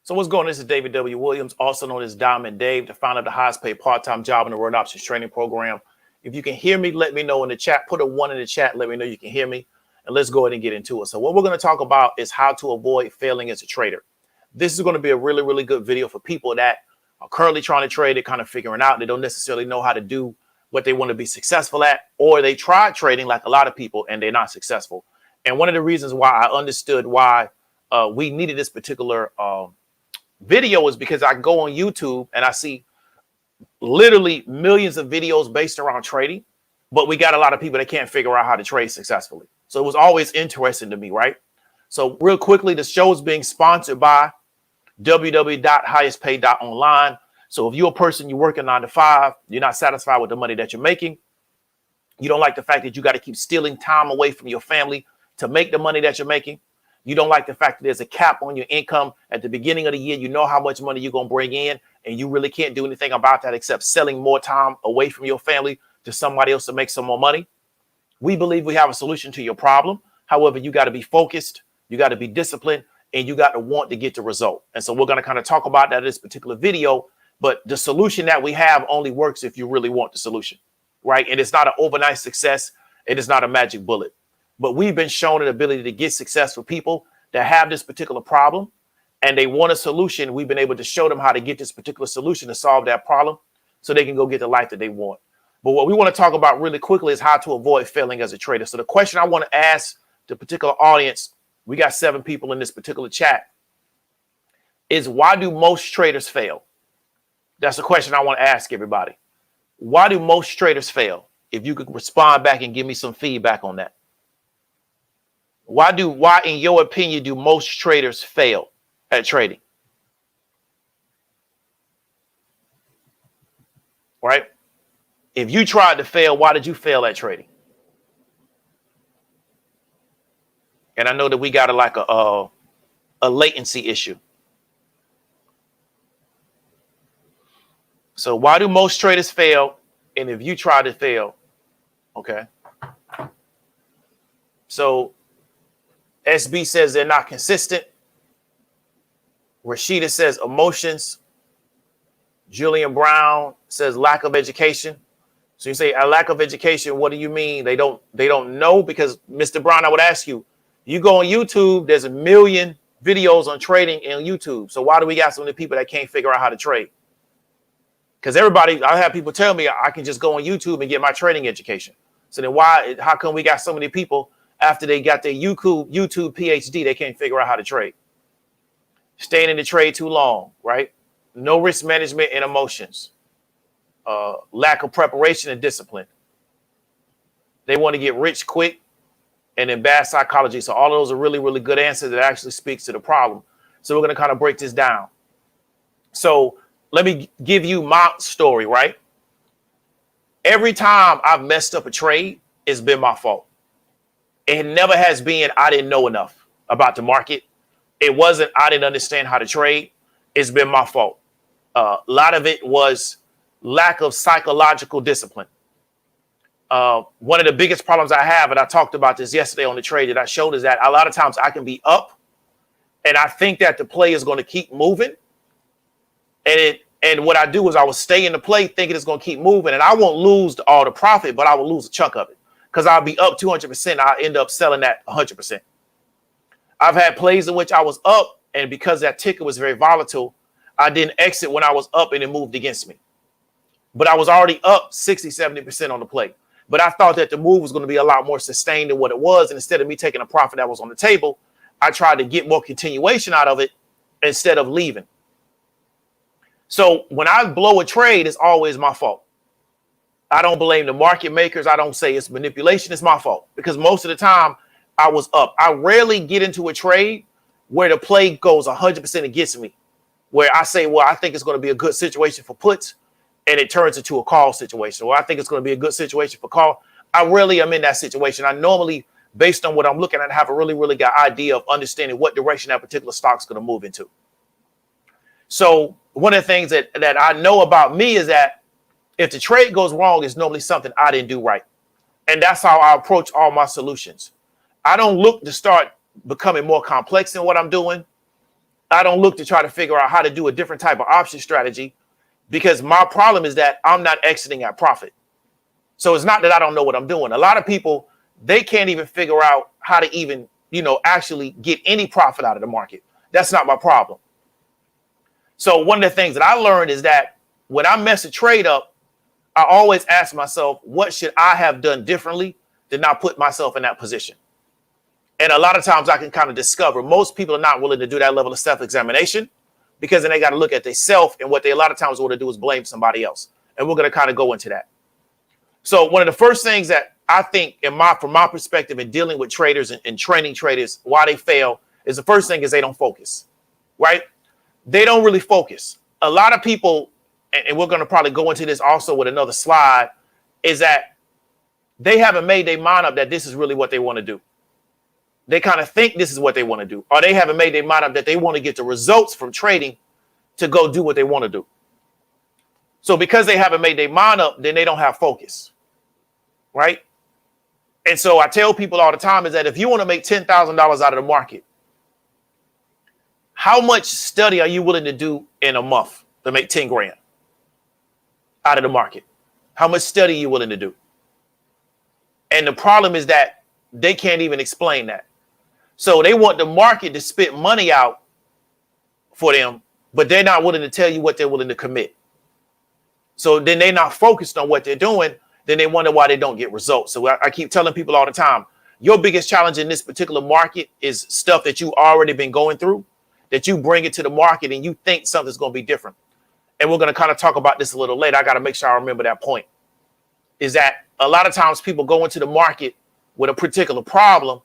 So what's going on? This is David W. Williams, also known as Diamond Dave, the founder of the highest paid part-time job in the world options training program. If you can hear me, let me know in the chat. Put a 1 in the chat. Let me know you can hear me. And let's go ahead and get into it. So what we're going to talk about is how to avoid failing as a trader. This is going to be a really, really good video for people that are currently trying to trade. They're kind of figuring out. They don't necessarily know how to do what they want to be successful at, or they tried trading like a lot of people and they're not successful. And one of the reasons why I understood why we needed this particular video is because I go on YouTube and I see literally millions of videos based around trading, but we got a lot of people that can't figure out how to trade successfully. So it was always interesting to me, right? So real quickly, the show is being sponsored by www.highestpaid.online. So if you're a person, you're working 9 to 5, you're not satisfied with the money that you're making, you don't like the fact that you got to keep stealing time away from your family to make the money that you're making, you don't like the fact that there's a cap on your income at the beginning of the year, you know how much money you're going to bring in, and you really can't do anything about that except selling more time away from your family to somebody else to make some more money. We believe we have a solution to your problem. However, you got to be focused, you got to be disciplined, and you got to want to get the result. And so we're going to kind of talk about that in this particular video. But the solution that we have only works if you really want the solution, right? And it's not an overnight success. It is not a magic bullet. But we've been shown an ability to get success for people that have this particular problem and they want a solution. We've been able to show them how to get this particular solution to solve that problem so they can go get the life that they want. But what we want to talk about really quickly is how to avoid failing as a trader. So the question I want to ask the particular audience, we got 7 people in this particular chat, is why do most traders fail? That's the question I want to ask everybody. Why do most traders fail? If you could respond back and give me some feedback on that. Why, in your opinion, do most traders fail at trading? Right? If you tried to fail, why did you fail at trading? And I know that we got a latency issue. So why do most traders fail? And if you try to fail, okay. So SB says they're not consistent. Rashida says emotions. Julian Brown says lack of education. So you say a lack of education, what do you mean? They don't know? Because Mr. Brown, I would ask you, you go on YouTube, there's a million videos on trading on YouTube. So why do we got so many people that can't figure out how to trade? Because I have people tell me I can just go on YouTube and get my trading education. So then how come we got so many people after they got their YouTube PhD, they can't figure out how to trade? Staying in the trade too long, right? No risk management and emotions. Lack of preparation and discipline. They want to get rich quick, and then bad psychology. So all of those are really, really good answers that actually speaks to the problem. So we're going to kind of break this down. So let me give you my story, right? Every time I've messed up a trade, it's been my fault. It never has been I didn't know enough about the market. It wasn't I didn't understand how to trade. It's been my fault. A lot of it was lack of psychological discipline. One of the biggest problems I have, and I talked about this yesterday on the trade that I showed, is that a lot of times I can be up and I think that the play is going to keep moving. And what I do is I will stay in the play thinking it's going to keep moving, and I won't lose all the profit, but I will lose a chunk of it because I'll be up 200%. I end up selling that 100%. I've had plays in which I was up, and because that ticker was very volatile, I didn't exit when I was up and it moved against me. But I was already up 60, 70% on the play. But I thought that the move was going to be a lot more sustained than what it was. And instead of me taking a profit that was on the table, I tried to get more continuation out of it instead of leaving. So when I blow a trade, it's always my fault. I don't blame the market makers. I don't say it's manipulation. It's my fault because most of the time I was up. I rarely get into a trade where the play goes 100% against me, where I say, well, I think it's going to be a good situation for puts, and it turns into a call situation. Well, I think it's going to be a good situation for call. I rarely am in that situation. I normally, based on what I'm looking at, have a really, really good idea of understanding what direction that particular stock's going to move into. So one of the things that I know about me is that if the trade goes wrong, it's normally something I didn't do right. And that's how I approach all my solutions. I don't look to start becoming more complex in what I'm doing. I don't look to try to figure out how to do a different type of option strategy, because my problem is that I'm not exiting at profit. So it's not that I don't know what I'm doing. A lot of people, they can't even figure out how to even, actually get any profit out of the market. That's not my problem. So one of the things that I learned is that when I mess a trade up, I always ask myself, what should I have done differently to not put myself in that position? And a lot of times I can kind of discover most people are not willing to do that level of self-examination, because then they got to look at themselves, and what they a lot of times want to do is blame somebody else. And we're going to kind of go into that. So one of the first things that I think from my perspective in dealing with traders and training traders, why they fail, is the first thing is they don't focus, right? They don't really focus. A lot of people, and we're going to probably go into this also with another slide, is that they haven't made their mind up that this is really what they want to do. They kind of think this is what they want to do, or they haven't made their mind up that they want to get the results from trading to go do what they want to do. So because they haven't made their mind up, then they don't have focus, right? And so I tell people all the time is that if you want to make $10,000 out of the market, how much study are you willing to do in a month to make 10 grand out of the market? How much study are you willing to do? And the problem is that they can't even explain that. So they want the market to spit money out for them, but they're not willing to tell you what they're willing to commit. So then they're not focused on what they're doing. Then they wonder why they don't get results. So I keep telling people all the time, your biggest challenge in this particular market is stuff that you've already been going through, that you bring it to the market and you think something's going to be different. And we're going to kind of talk about this a little later. I got to make sure I remember that point, is that a lot of times people go into the market with a particular problem.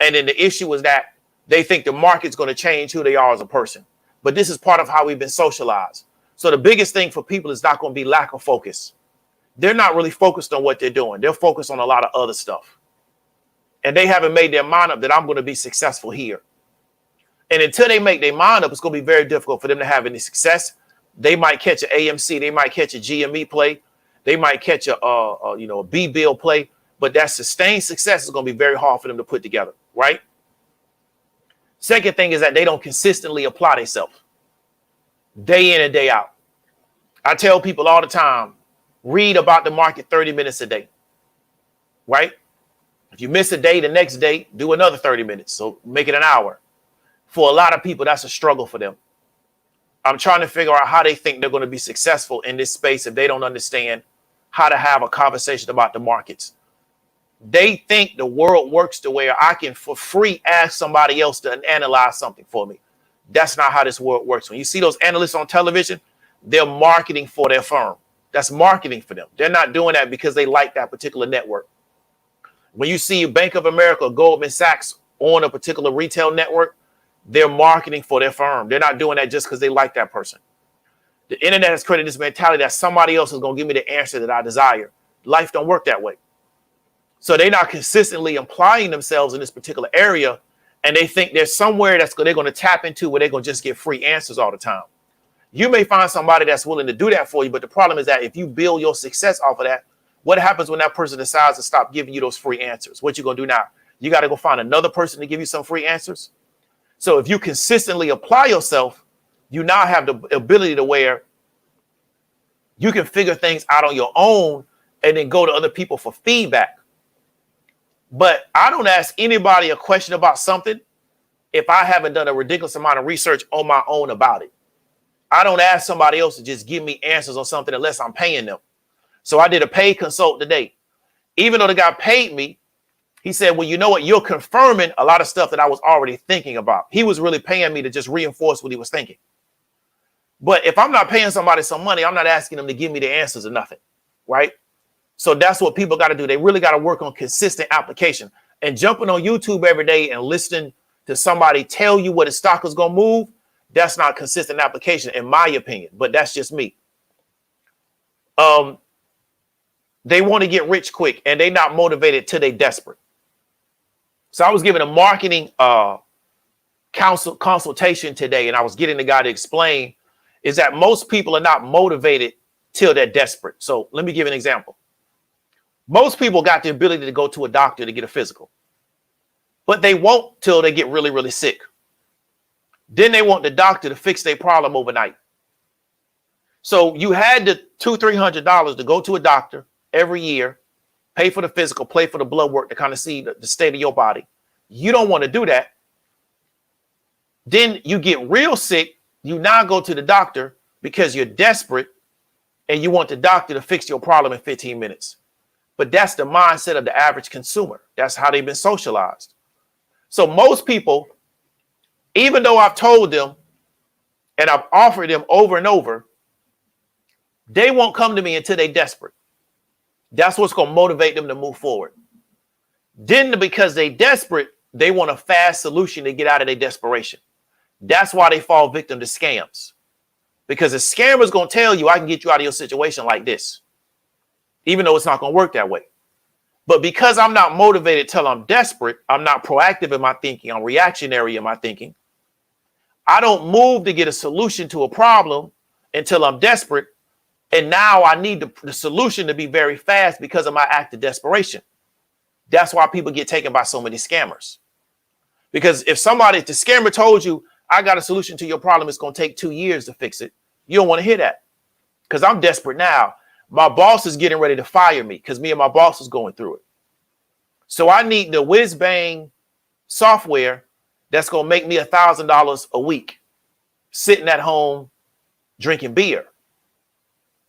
And then the issue is that they think the market's going to change who they are as a person. But this is part of how we've been socialized. So the biggest thing for people is not going to be lack of focus. They're not really focused on what they're doing. They're focused on a lot of other stuff. And they haven't made their mind up that I'm going to be successful here. And until they make their mind up, it's going to be very difficult for them to have any success. They might catch an AMC. They might catch a GME play. They might catch a B-bill play. But that sustained success is going to be very hard for them to put together, right? Second thing is that they don't consistently apply themselves day in and day out. I tell people all the time, read about the market 30 minutes a day, right? If you miss a day, the next day, do another 30 minutes. So make it an hour. For a lot of people, that's a struggle for them. I'm trying to figure out how they think they're going to be successful in this space if they don't understand how to have a conversation about the markets. They think the world works the way I can for free ask somebody else to analyze something for me. That's not how this world works. When you see those analysts on television, they're marketing for their firm. That's marketing for them. They're not doing that because they like that particular network. When you see Bank of America, Goldman Sachs on a particular retail network, they're marketing for their firm. They're not doing that just because they like that person. The internet has created this mentality that somebody else is going to give me the answer that I desire. Life don't work that way. So they're not consistently applying themselves in this particular area, and they think there's somewhere they're going to tap into where they're going to just get free answers all the time. You may find somebody that's willing to do that for you, but the problem is that if you build your success off of that, what happens when that person decides to stop giving you those free answers? What you going to do now? You got to go find another person to give you some free answers. So if you consistently apply yourself, you now have the ability to where you can figure things out on your own and then go to other people for feedback. But I don't ask anybody a question about something if I haven't done a ridiculous amount of research on my own about it. I don't ask somebody else to just give me answers on something unless I'm paying them. So I did a paid consult today. Even though the guy paid me, he said, well, you know what? You're confirming a lot of stuff that I was already thinking about. He was really paying me to just reinforce what he was thinking. But if I'm not paying somebody some money, I'm not asking them to give me the answers or nothing, right? So that's what people got to do. They really got to work on consistent application. And jumping on YouTube every day and listening to somebody tell you what a stock is going to move, that's not consistent application, in my opinion. But that's just me. They want to get rich quick, and they're not motivated till they're desperate. So I was giving a marketing consultation today, and I was getting the guy to explain is that most people are not motivated till they're desperate. So let me give an example. Most people got the ability to go to a doctor to get a physical, but they won't till they get really, really sick. Then they want the doctor to fix their problem overnight. So you had the $200-300 to go to a doctor every year, pay for the physical, pay for the blood work to kind of see the state of your body. You don't want to do that. Then you get real sick. You now go to the doctor because you're desperate and you want the doctor to fix your problem in 15 minutes. But that's the mindset of the average consumer. That's how they've been socialized. So most people, even though I've told them and I've offered them over and over, they won't come to me until they're desperate. That's what's going to motivate them to move forward. Then because they're desperate, they want a fast solution to get out of their desperation. That's why they fall victim to scams. Because the scammer is going to tell you, I can get you out of your situation like this, even though it's not going to work that way. But because I'm not motivated till I'm desperate, I'm not proactive in my thinking, I'm reactionary in my thinking, I don't move to get a solution to a problem until I'm desperate. And now I need the solution to be very fast because of my act of desperation. That's why people get taken by so many scammers. Because if the scammer told you, I got a solution to your problem, it's going to take 2 years to fix it, you don't want to hear that. Because I'm desperate now. My boss is getting ready to fire me because me and my boss is going through it. So I need the whiz bang software that's going to make me $1,000 a week sitting at home drinking beer.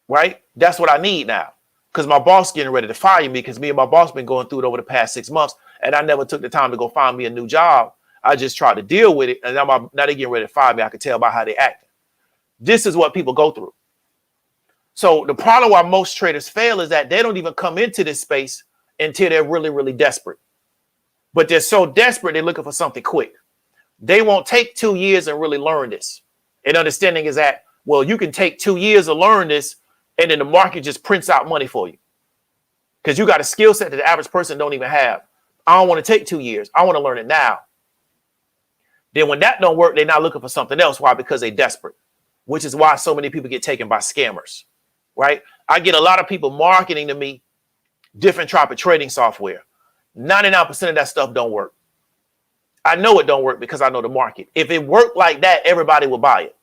Right? That's what I need now because my boss is getting ready to fire me because me and my boss been going through it over the past 6 months. And I never took the time to go find me a new job. I just tried to deal with it. And now they're getting ready to fire me. I can tell by how they act. This is what people go through. So the problem why most traders fail is that they don't even come into this space until they're really, really desperate. But they're so desperate, they're looking for something quick. They won't take 2 years and really learn this. And understanding is that, well, you can take 2 years to learn this and then the market just prints out money for you. Because you got a skill set that the average person don't even have. I don't want to take 2 years. I want to learn it now. Then when that don't work, they're not looking for something else. Why? Because they're desperate, which is why so many people get taken by scammers. Right? I get a lot of people marketing to me different type of trading software. 99% of that stuff don't work. I know it don't work because I know the market. If it worked like that, everybody would buy it.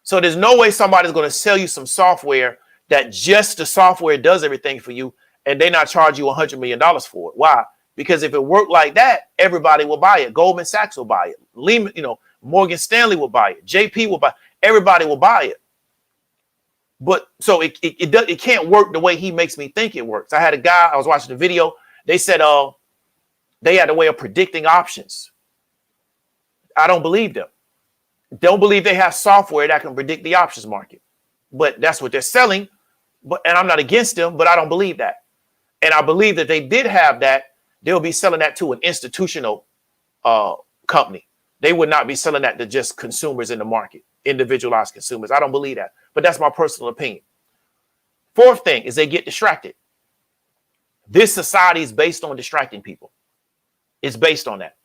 So there's no way somebody's going to sell you some software that just the software does everything for you and they not charge you $100 million for it. Why? Because if it worked like that, everybody will buy it. Goldman Sachs will buy it. Lehman, Morgan Stanley will buy it. JP will buy it. Everybody will buy it. But so it can't work the way he makes me think it works. I had a guy, I was watching the video. They said they had a way of predicting options. I don't believe them. Don't believe they have software that can predict the options market. But that's what they're selling. And I'm not against them, but I don't believe that. And I believe that they did have that, they'll be selling that to an institutional company. They would not be selling that to just consumers in the market, individualized consumers. I don't believe that. But that's my personal opinion. Fourth thing is they get distracted. This society is based on distracting people. It's based on that.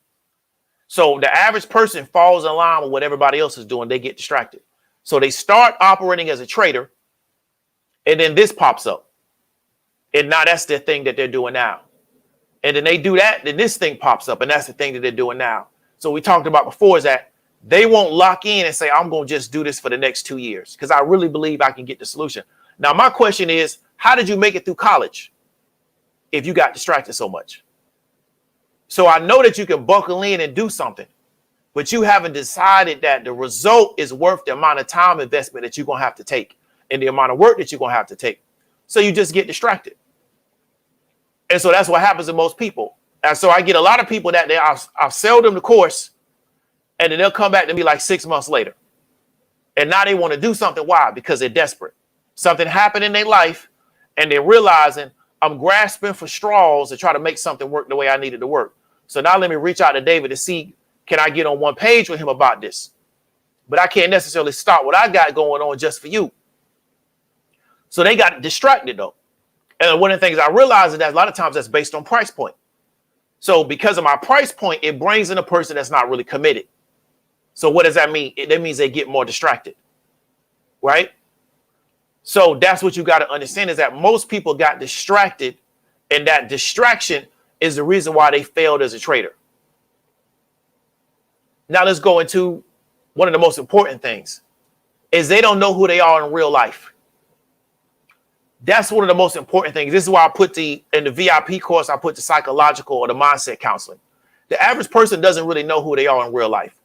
So the average person falls in line with what everybody else is doing. They get distracted. So they start operating as a trader. And then this pops up. And now that's the thing that they're doing now. And then they do that. Then this thing pops up. And that's the thing that they're doing now. So we talked about before is that they won't lock in and say, I'm going to just do this for the next 2 years because I really believe I can get the solution. Now, my question is, how did you make it through college if you got distracted so much? So I know that you can buckle in and do something, but you haven't decided that the result is worth the amount of time investment that you're going to have to take and the amount of work that you're going to have to take. So you just get distracted. And so that's what happens to most people. And so I get a lot of people that I'll sell them the course and then they'll come back to me like 6 months later. And now they want to do something. Why? Because they're desperate. Something happened in their life and they're realizing I'm grasping for straws to try to make something work the way I need it to work. So now let me reach out to David to see, can I get on one page with him about this? But I can't necessarily start what I got going on just for you. So they got distracted though. And one of the things I realized is that a lot of times that's based on price point. So because of my price point, it brings in a person that's not really committed. So what does that mean? That means they get more distracted, right? So that's what you got to understand is that most people got distracted and that distraction is the reason why they failed as a trader. Now let's go into one of the most important things is they don't know who they are in real life. That's one of the most important things. This is why I put in the VIP course, I put the psychological or the mindset counseling. The average person doesn't really know who they are in real life.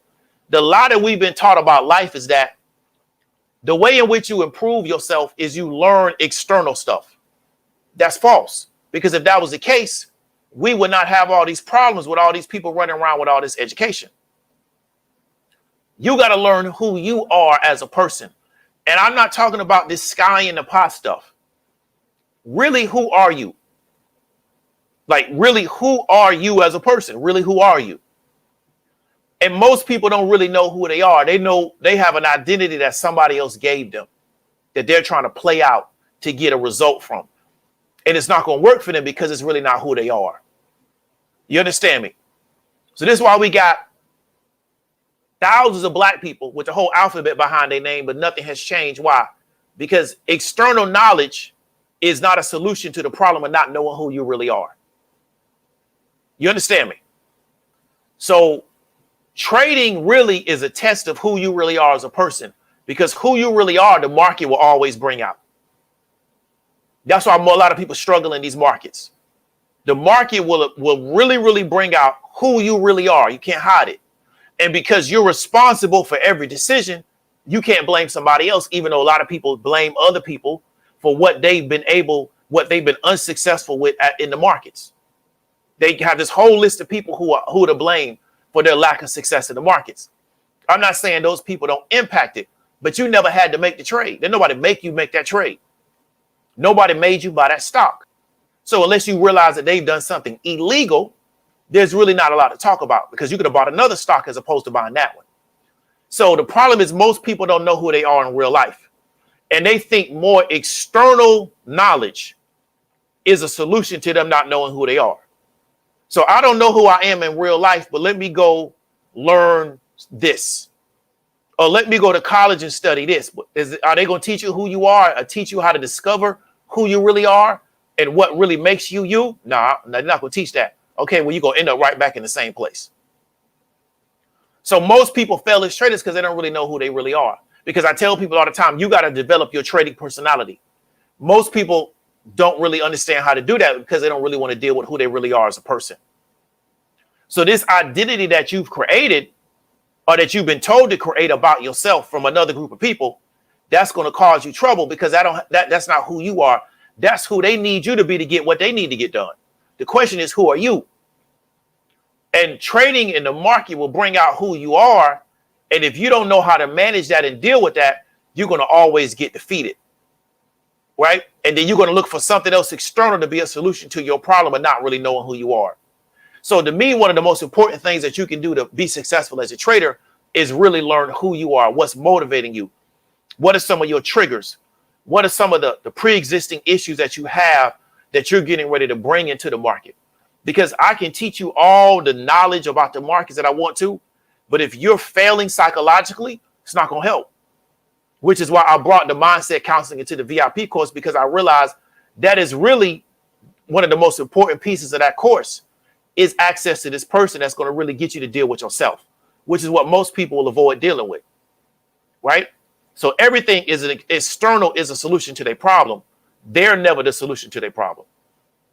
The lie that we've been taught about life is that the way in which you improve yourself is you learn external stuff. That's false. Because if that was the case, we would not have all these problems with all these people running around with all this education. You got to learn who you are as a person. And I'm not talking about this sky in the pot stuff. Really, who are you? Like, really, who are you as a person? Really, who are you? And most people don't really know who they are. They know they have an identity that somebody else gave them, that they're trying to play out to get a result from. And it's not going to work for them because it's really not who they are. You understand me? So this is why we got thousands of black people with the whole alphabet behind their name, but nothing has changed. Why? Because external knowledge is not a solution to the problem of not knowing who you really are. You understand me? So trading really is a test of who you really are as a person, because who you really are, the market will always bring out. That's why a lot of people struggle in these markets. The market will really, really bring out who you really are. You can't hide it. And because you're responsible for every decision, you can't blame somebody else, even though a lot of people blame other people for what they've been unsuccessful with in the markets. They have this whole list of people who to blame for their lack of success in the markets. I'm not saying those people don't impact it, but you never had to make the trade. Then nobody make you make that trade. Nobody made you buy that stock. So unless you realize that they've done something illegal, there's really not a lot to talk about, because you could have bought another stock as opposed to buying that one. So the problem is most people don't know who they are in real life. And they think more external knowledge is a solution to them not knowing who they are. So I don't know who I am in real life, but let me go learn this. Or let me go to college and study this. Are they going to teach you who you are, or teach you how to discover who you really are and what really makes you you? Nah, they're not going to teach that. Okay, well, you're going to end up right back in the same place. So most people fail as traders because they don't really know who they really are. Because I tell people all the time, you got to develop your trading personality. Most people don't really understand how to do that because they don't really want to deal with who they really are as a person. So this identity that you've created, or that you've been told to create about yourself from another group of people, that's going to cause you trouble, because that's not who you are. That's who they need you to be to get what they need to get done. The question is, who are you? And trading in the market will bring out who you are. And if you don't know how to manage that and deal with that, you're going to always get defeated. Right? And then you're going to look for something else external to be a solution to your problem, and not really knowing who you are. So to me, one of the most important things that you can do to be successful as a trader is really learn who you are, what's motivating you. What are some of your triggers? What are some of the pre-existing issues that you have that you're getting ready to bring into the market? Because I can teach you all the knowledge about the markets that I want to, but if you're failing psychologically, it's not going to help. Which is why I brought the mindset counseling into the VIP course, because I realized that is really one of the most important pieces of that course, is access to this person that's going to really get you to deal with yourself, which is what most people will avoid dealing with. Right? So everything external is a solution to their problem. They're never the solution to their problem.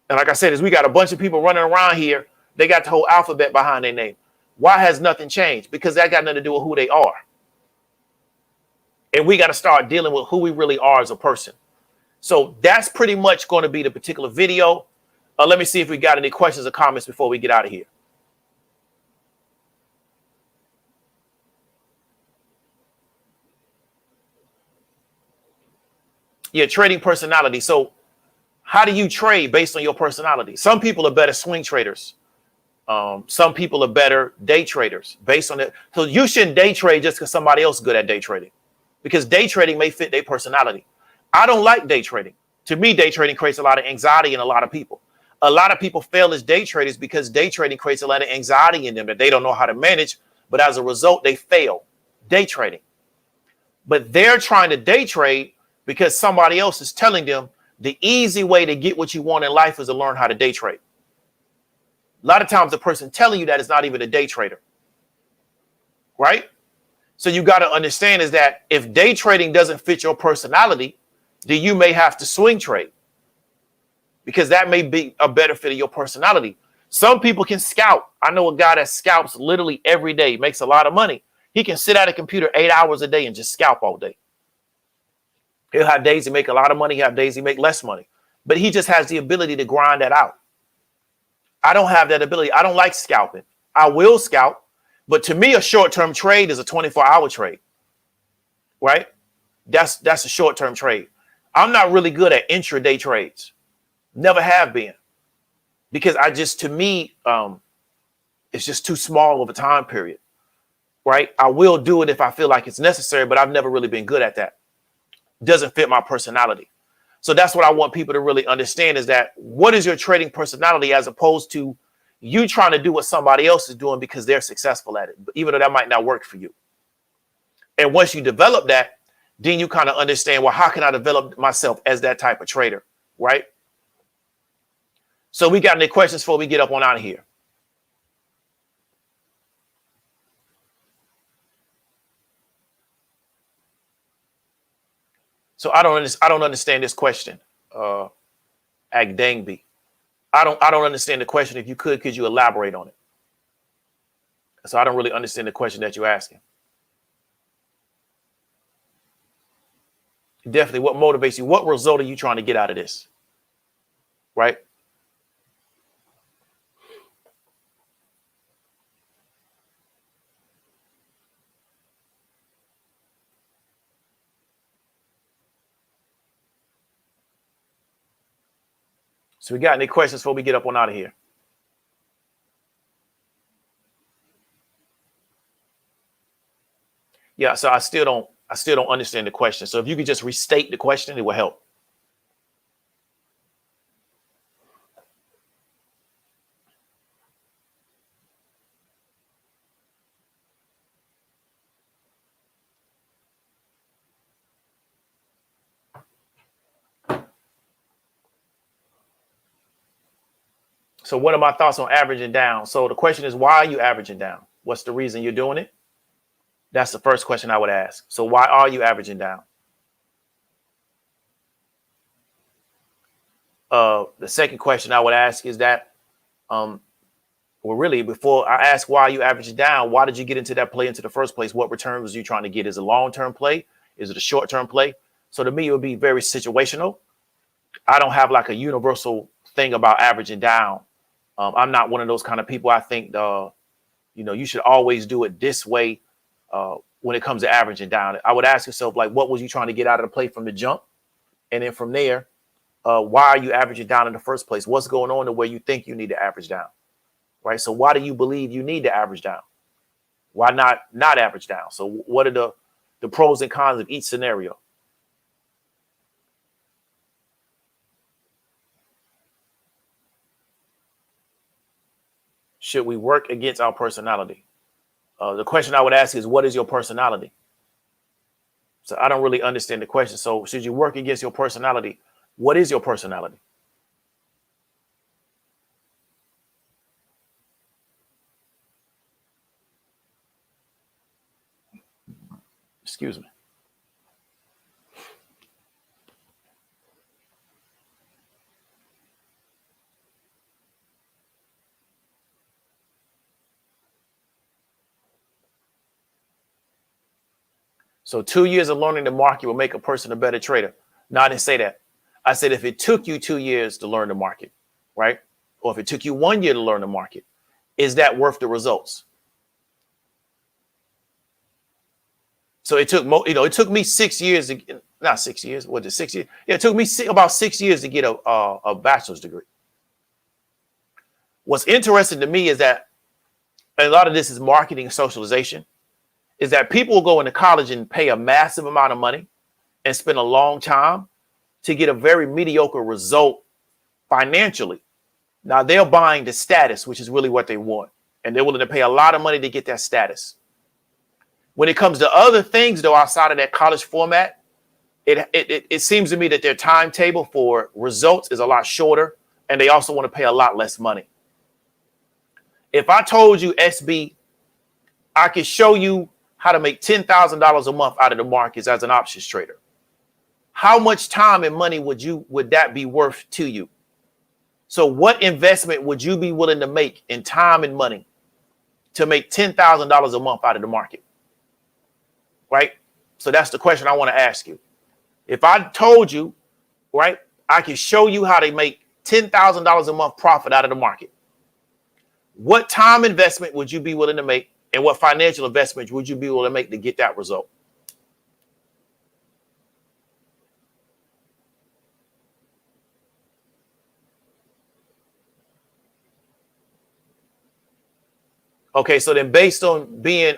And like I said, we got a bunch of people running around here. They got the whole alphabet behind their name. Why has nothing changed? Because that got nothing to do with who they are. And we got to start dealing with who we really are as a person. So that's pretty much going to be the particular video. Let me see if we got any questions or comments before we get out of here. Yeah, trading personality. So how do you trade based on your personality? Some people are better swing traders. Some people are better day traders based on it. So you shouldn't day trade just because somebody else is good at day trading, because day trading may fit their personality. I don't like day trading. To me, day trading creates a lot of anxiety in a lot of people. A lot of people fail as day traders because day trading creates a lot of anxiety in them that they don't know how to manage. But as a result, they fail day trading. But they're trying to day trade because somebody else is telling them the easy way to get what you want in life is to learn how to day trade. A lot of times the person telling you that is not even a day trader. right? So you got to understand is that if day trading doesn't fit your personality, then you may have to swing trade because that may be a better fit of your personality. Some people can scout. I know a guy that scalps literally every day, makes a lot of money. He can sit at a computer 8 hours a day and just scalp all day. He'll have days he make a lot of money. He'll have days he make less money, but he just has the ability to grind that out. I don't have that ability. I don't like scalping. I will scalp, but to me, a short-term trade is a 24-hour trade, right? That's a short-term trade. I'm not really good at intraday trades. Never have been, because to me, it's just too small of a time period, right? I will do it if I feel like it's necessary, but I've never really been good at that. Doesn't fit my personality. So that's what I want people to really understand is that what is your trading personality as opposed to you trying to do what somebody else is doing because they're successful at it, but even though that might not work for you. And once you develop that, then you kind of understand, well, how can I develop myself as that type of trader, right? So we got any questions before we get up on out of here? So I don't understand this question, Agdangby. I don't understand the question. If you could you elaborate on it? So I don't really understand the question that you're asking. Definitely, what motivates you? What result are you trying to get out of this? Right? So we got any questions before we get up on out of here? Yeah, so I still don't understand the question. So if you could just restate the question, it will help. So what are my thoughts on averaging down? So the question is, why are you averaging down? What's the reason you're doing it? That's the first question I would ask. So why are you averaging down? The second question I would ask is that, well, really, before I ask why you averaging down, why did you get into that play into the first place? What return was you trying to get? Is it a long-term play? Is it a short-term play? So to me, it would be very situational. I don't have like a universal thing about averaging down. I'm not one of those kind of people. I think you should always do it this way when it comes to averaging down. I would ask yourself, like, what was you trying to get out of the play from the jump? And then from there, why are you averaging down in the first place? What's going on to where you think you need to average down? Right. So why do you believe you need to average down? Why not average down? So what are the pros and cons of each scenario? Should we work against our personality? The question I would ask is, what is your personality? So I don't really understand the question. So should you work against your personality? What is your personality? Excuse me. So 2 years of learning the market will make a person a better trader. No, I didn't say that. I said if it took you 2 years to learn the market, right? Or if it took you 1 year to learn the market, is that worth the results? So it took it took me 6 years to not 6 years. What is it, 6 years? Yeah, it took me about 6 years to get a bachelor's degree. What's interesting to me is that a lot of this is marketing and socialization. Is that people will go into college and pay a massive amount of money and spend a long time to get a very mediocre result financially. Now they're buying the status, which is really what they want. And they're willing to pay a lot of money to get that status. When it comes to other things, though, outside of that college format, it seems to me that their timetable for results is a lot shorter, and they also want to pay a lot less money. If I told you, SB, I can show you how to make $10,000 a month out of the markets as an options trader. How much time and money would that be worth to you? So what investment would you be willing to make in time and money to make $10,000 a month out of the market? Right? So that's the question I want to ask you. If I told you, right, I can show you how to make $10,000 a month profit out of the market, what time investment would you be willing to make, and what financial investment would you be willing to make to get that result? Okay, so then based on being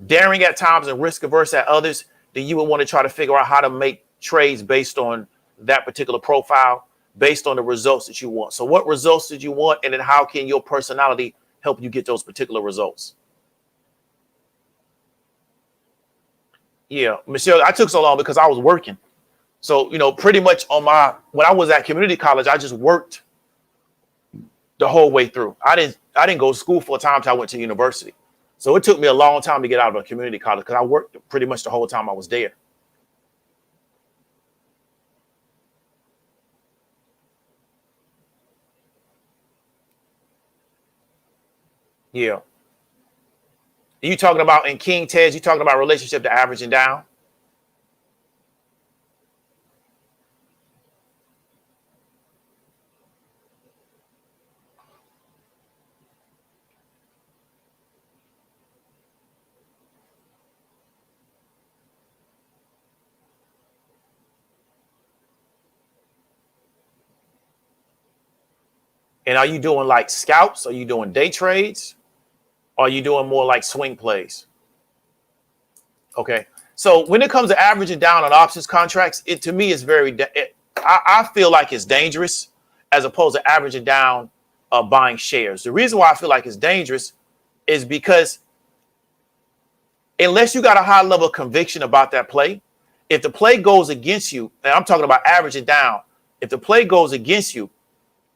daring at times and risk averse at others, then you would want to try to figure out how to make trades based on that particular profile, based on the results that you want. So what results did you want? And then how can your personality help you get those particular results? Yeah, Michelle, I took so long because I was working. So, pretty much when I was at community college, I just worked the whole way through. I didn't go to school full time until I went to university. So it took me a long time to get out of a community college because I worked pretty much the whole time I was there. Yeah. You talking about in King Ted's, you talking about relationship to averaging down? And are you doing like scalps? Are you doing day trades? Or are you doing more like swing plays? Okay. So when it comes to averaging down on options contracts, it to me is I feel like it's dangerous as opposed to averaging down buying shares. The reason why I feel like it's dangerous is because unless you got a high level of conviction about that play, if the play goes against you, and I'm talking about averaging down, if the play goes against you,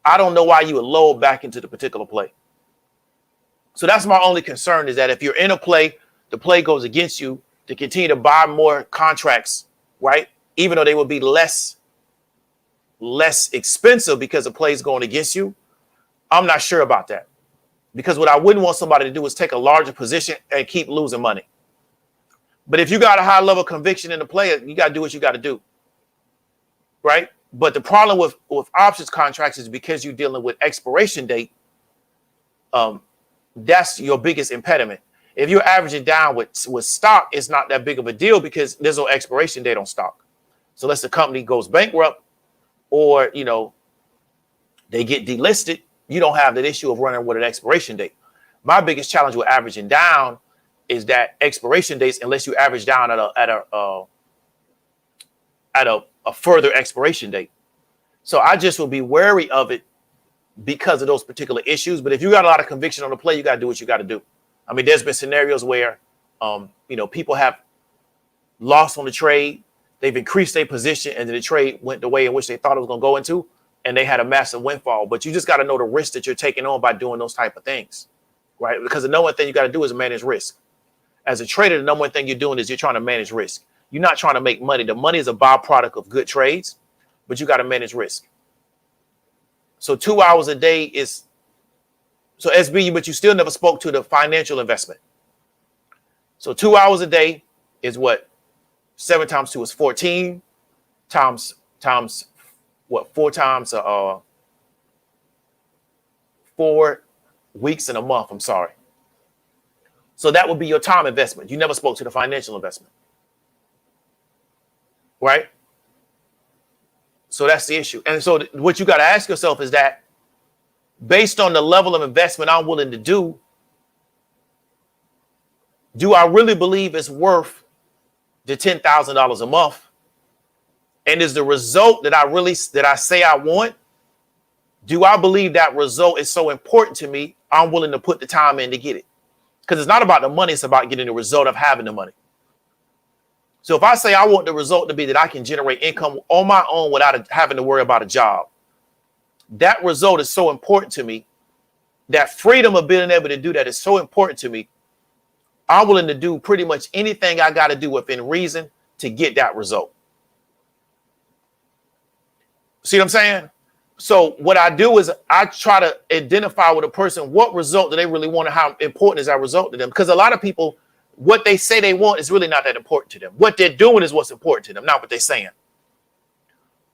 I don't know why you would load back into the particular play. So that's my only concern, is that if you're in a play, the play goes against you, to continue to buy more contracts, right? Even though they would be less expensive because the play is going against you. I'm not sure about that, because what I wouldn't want somebody to do is take a larger position and keep losing money. But if you got a high level of conviction in the play, you got to do what you got to do, right? But the problem with options contracts is because you're dealing with expiration date, that's your biggest impediment. If you're averaging down with stock, it's not that big of a deal because there's no expiration date on stock. So unless the company goes bankrupt or, they get delisted, you don't have that issue of running with an expiration date. My biggest challenge with averaging down is that expiration dates, unless you average down at a further expiration date. So I just will be wary of it because of those particular issues. But if you got a lot of conviction on the play, you got to do what you got to do. I mean, there's been scenarios where, people have lost on the trade. They've increased their position and then the trade went the way in which they thought it was going to go into, and they had a massive windfall. But you just got to know the risk that you're taking on by doing those type of things, right? Because the number one thing you got to do is manage risk. As a trader, the number one thing you're doing is you're trying to manage risk. You're not trying to make money. The money is a byproduct of good trades, but you got to manage risk. So 2 hours a day is, so SB, but you still never spoke to the financial investment. So 2 hours a day is what? 7 times 2 is 14 times what? 4 times 4 weeks in a month. I'm sorry. So that would be your time investment. You never spoke to the financial investment, right? So that's the issue. And so what you got to ask yourself is that based on the level of investment I'm willing to do I really believe it's worth the $10,000 a month? And is the result that I say I want, do I believe that result is so important to me, I'm willing to put the time in to get it? Because it's not about the money, it's about getting the result of having the money. So if I say I want the result to be that I can generate income on my own without having to worry about a job, that result is so important to me. That freedom of being able to do that is so important to me. I'm willing to do pretty much anything I got to do within reason to get that result. See what I'm saying? So what I do is I try to identify with a person what result do they really want and how important is that result to them. Because a lot of people, what they say they want is really not that important to them. What they're doing is what's important to them, not what they're saying.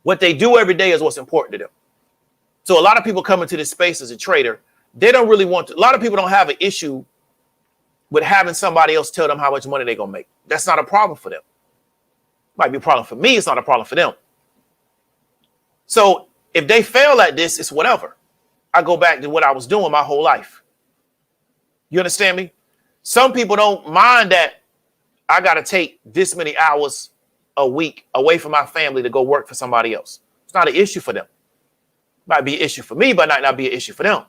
What they do every day is what's important to them. So a lot of people come into this space as a trader, they don't really want to. A lot of people don't have an issue with having somebody else tell them how much money they're going to make. That's not a problem for them. Might be a problem for me. It's not a problem for them. So if they fail at this, it's whatever. I go back to what I was doing my whole life. You understand me? Some people don't mind that I got to take this many hours a week away from my family to go work for somebody else. It's not an issue for them. Might be an issue for me, but might not be an issue for them.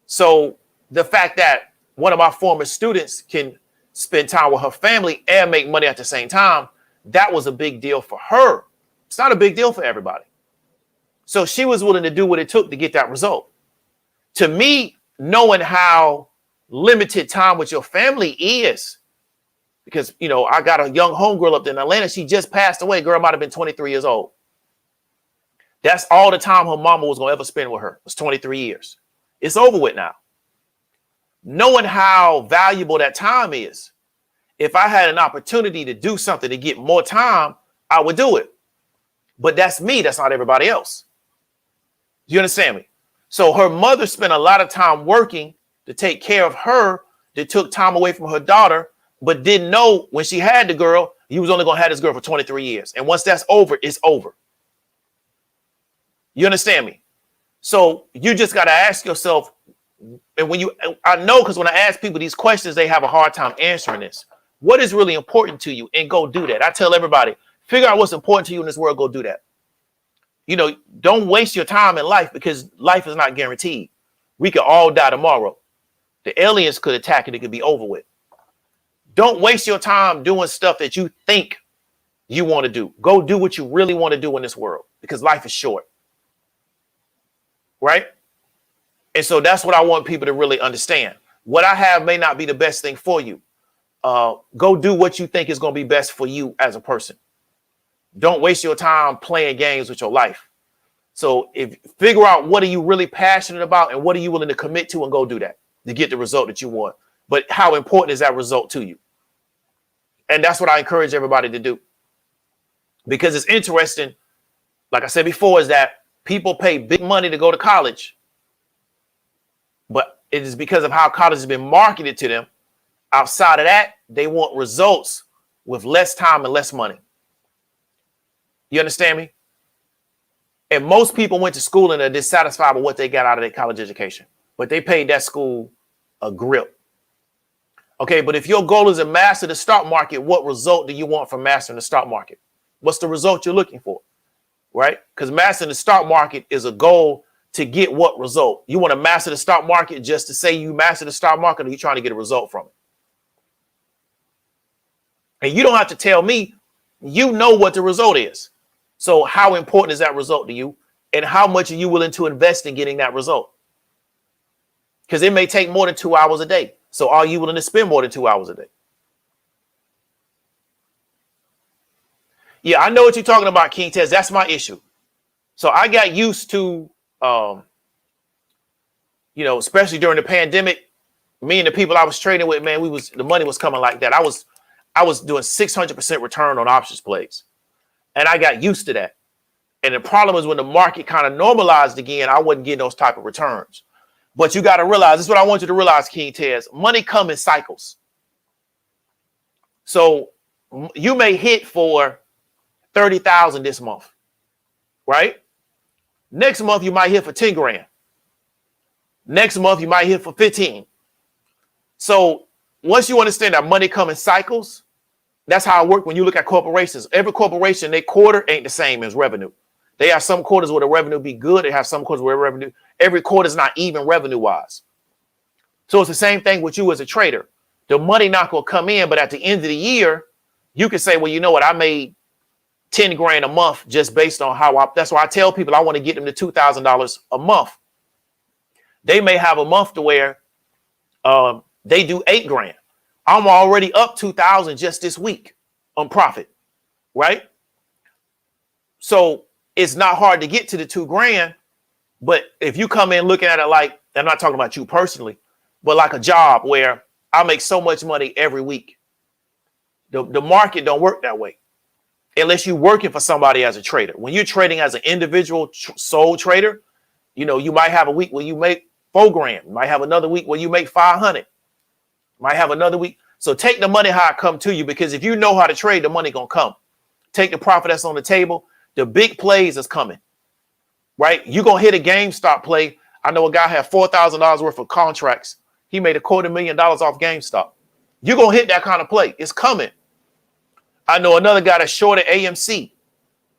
So the fact that one of my former students can spend time with her family and make money at the same time, that was a big deal for her. It's not a big deal for everybody. So she was willing to do what it took to get that result. To me, knowing how limited time with your family is, because, you know, I got a young homegirl up there in Atlanta. She just passed away. Girl might have been 23 years old. That's all the time her mama was going to ever spend with her. It was 23 years. It's over with now. Knowing how valuable that time is. If I had an opportunity to do something to get more time, I would do it. But that's me. That's not everybody else. You understand me? So her mother spent a lot of time working to take care of her, that took time away from her daughter, but didn't know when she had the girl, you was only going to have this girl for 23 years. And once that's over, it's over. You understand me? So you just got to ask yourself, and I know, because when I ask people these questions, they have a hard time answering this. What is really important to you? And go do that. I tell everybody, figure out what's important to you in this world. Go do that. You know, don't waste your time in life, because life is not guaranteed. We could all die tomorrow. The aliens could attack and it could be over with. Don't waste your time doing stuff that you think you want to do. Go do what you really want to do in this world, because life is short. Right? And so that's what I want people to really understand. What I have may not be the best thing for you. Go do what you think is going to be best for you as a person. Don't waste your time playing games with your life. So figure out what are you really passionate about and what are you willing to commit to, and go do that to get the result that you want. But how important is that result to you? And that's what I encourage everybody to do. Because it's interesting, like I said before, is that people pay big money to go to college. But it is because of how college has been marketed to them. Outside of that, they want results with less time and less money. You understand me? And most people went to school and are dissatisfied with what they got out of their college education. But they paid that school a grip. Okay, but if your goal is to master the stock market, what result do you want from mastering the stock market? What's the result you're looking for? Right? Because mastering the stock market is a goal to get what result? You want to master the stock market just to say you master the stock market, or are you trying to get a result from it? And you don't have to tell me, you know what the result is. So how important is that result to you? And how much are you willing to invest in getting that result? Because it may take more than 2 hours a day. So are you willing to spend more than 2 hours a day? Yeah, I know what you're talking about, King Tez. That's my issue. So I got used to, especially during the pandemic, me and the people I was trading with, man, the money was coming like that. I was doing 600% return on options plays. And I got used to that. And the problem is when the market kind of normalized again, I wasn't getting those type of returns. But you got to realize, this is what I want you to realize, King Tez, money comes in cycles. So you may hit for 30,000 this month, right? Next month, you might hit for 10 grand. Next month, you might hit for 15. So once you understand that money comes in cycles, that's how it works when you look at corporations. Every corporation, their quarter ain't the same as revenue. They have some quarters where the revenue be good. They have some quarters where every quarter is not even revenue wise. So it's the same thing with you as a trader. The money not going to come in, but at the end of the year, you can say, well, you know what? I made 10 grand a month just based on that's why I tell people I want to get them to $2,000 a month. They may have a month to where they do 8 grand. I'm already up 2,000 just this week on profit, right? So it's not hard to get to the 2 grand. But if you come in looking at it like, I'm not talking about you personally, but like a job where I make so much money every week. The market don't work that way unless you're working for somebody as a trader. When you're trading as an individual sole trader, you know, you might have a week where you make 4 grand. You might have another week where you make 500. Might have another week. So take the money how it come to you, because if you know how to trade, the money gonna come. Take the profit that's on the table. The big plays is coming. Right? You're going to hit a GameStop play. I know a guy had $4,000 worth of contracts. He made $250,000 off GameStop. You're going to hit that kind of play. It's coming. I know another guy that shorted AMC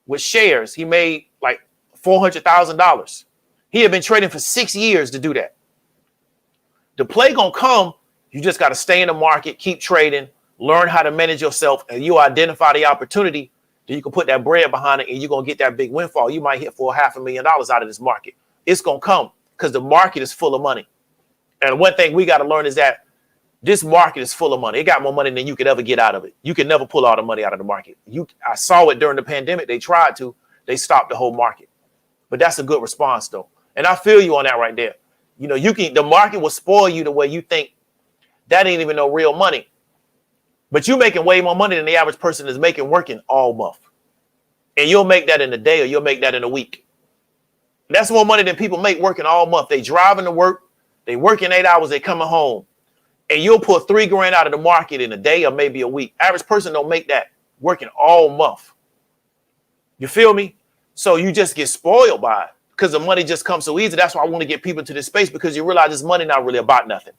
with shares. He made like $400,000. He had been trading for 6 years to do that. The play going to come. You just got to stay in the market, keep trading, learn how to manage yourself, and you identify the opportunity. You can put that bread behind it and you're going to get that big windfall. You might hit for $500,000 out of this market. It's going to come because the market is full of money. And one thing we got to learn is that this market is full of money. It got more money than you could ever get out of it. You can never pull all the money out of the market. I saw it during the pandemic. They tried to. They stopped the whole market. But that's a good response, though. And I feel you on that right there. You know, the market will spoil you the way you think that ain't even no real money. But you're making way more money than the average person is making working all month. And you'll make that in a day or you'll make that in a week. That's more money than people make working all month. They driving to work. They working 8 hours. They coming home. And you'll pull 3 grand out of the market in a day or maybe a week. Average person don't make that working all month. You feel me? So you just get spoiled by it because the money just comes so easy. That's why I want to get people to this space, because you realize this money not really about nothing.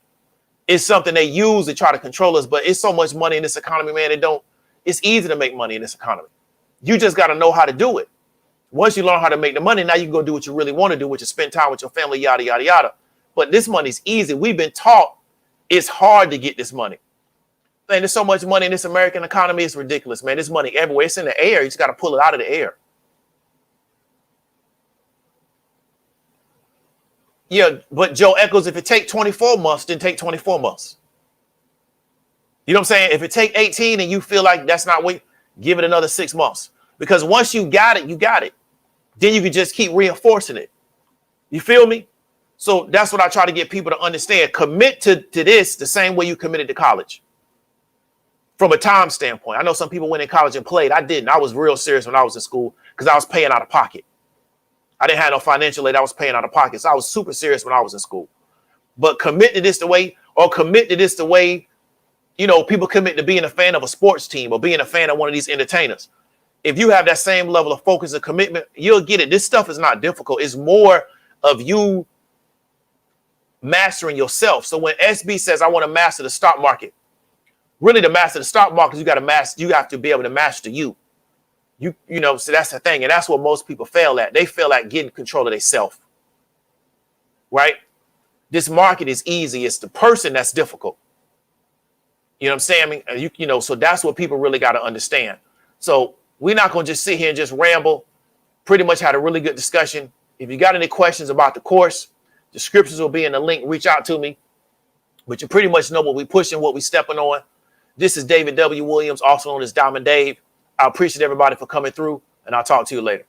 It's something they use to try to control us, but it's so much money in this economy, man. It's easy to make money in this economy. You just got to know how to do it. Once you learn how to make the money, now you can go do what you really want to do, which is spend time with your family, yada, yada, yada. But this money's easy. We've been taught it's hard to get this money. Man, there's so much money in this American economy. It's ridiculous, man. There's money everywhere. It's in the air. You just got to pull it out of the air. Yeah, but Joe Echoes, if it take 24 months, then take 24 months. You know what I'm saying? If it take 18 and you feel like that's not what, give it another 6 months. Because once you got it, you got it. Then you can just keep reinforcing it. You feel me? So that's what I try to get people to understand. Commit to this the same way you committed to college. From a time standpoint. I know some people went in college and played. I didn't. I was real serious when I was in school because I was paying out of pocket. I didn't have no financial aid. I was paying out of pocket. So I was super serious when I was in school. But commit to this the way, you know, people commit to being a fan of a sports team or being a fan of one of these entertainers. If you have that same level of focus and commitment, you'll get it. This stuff is not difficult. It's more of you mastering yourself. So when SB says, I want to master the stock market, really to master the stock market, you have to be able to master you. You know, so that's the thing. And that's what most people fail at. They fail at getting control of themselves. Right? This market is easy. It's the person that's difficult. You know what I'm saying? I mean, you know, so that's what people really got to understand. So we're not going to just sit here and just ramble. Pretty much had a really good discussion. If you got any questions about the course, descriptions will be in the link. Reach out to me. But you pretty much know what we're pushing, what we're stepping on. This is David W. Williams, also known as Diamond Dave. I appreciate everybody for coming through, and I'll talk to you later.